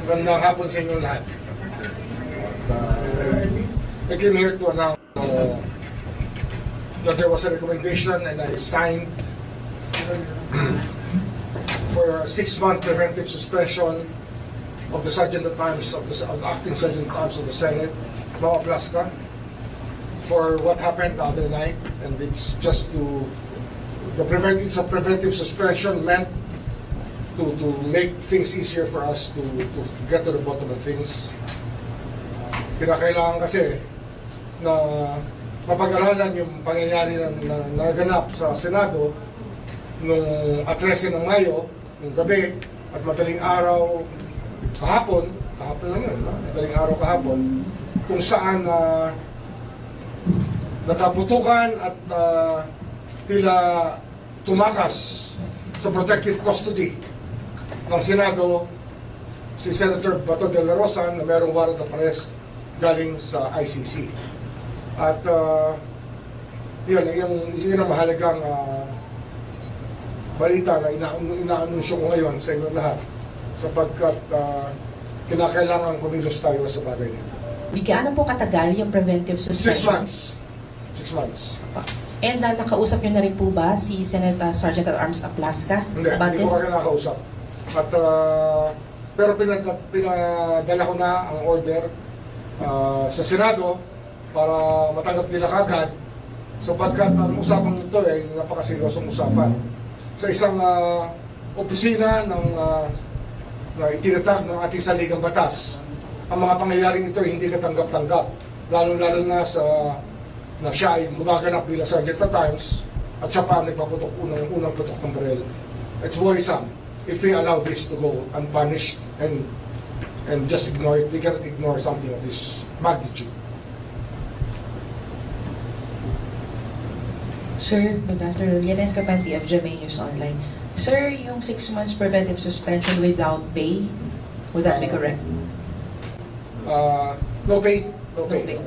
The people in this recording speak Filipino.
Magandang hapon sa inyo lahat. I came here to announce that there was a recommendation and I signed for a 6-month preventive suspension of the Sergeant at Arms of the Acting Sergeant at Arms of the Senate, Mao Ablasca, for what happened the other night, and it's just it's a preventive suspension meant to make things easier for us to get to the bottom of things. Kinakailangan kasi na mapag-aralan yung pangyayari na naganap sa Senado noong 13 ng Mayo, noong gabi, at madaling araw kahapon lang yun, madaling araw kahapon, kung saan nakaputukan at tila tumakas sa protective custody ng Senado si Senator Bato de la Rosa na merong warrant of arrest galing sa ICC. At yun ang mahalagang balita na inaanunsyo ko ngayon sa inyo lahat sapagkat kinakailangan kumilos tayo sa bagay nito. Gaano po katagal yung preventive suspension? 6 months. And nakausap niyo na rin po ba si Senator Sergeant at Arms Ablasca? Hindi ko kaya nakausap. At, pero pinadala ko na ang order sa Senado para matanggap nila kagad sapagkat ang usapang ito ay napakaseryosong usapan. Sa isang opisina na itinatag ng ating saligang batas, ang mga pangyayaring ito ay hindi katanggap-tanggap, lalo-lalo na na siya ay gumaganap bilang Sergeant at Arms at siya pa ang nagpaputok unang putok ng baril. It's worrisome if we allow this to go unpunished and just ignore it. We cannot ignore something of this magnitude. Sir, good afternoon. Yan is Kapanti of GMA News Online. Sir, yung 6 months preventive suspension without pay, would that be correct? No pay. No pay.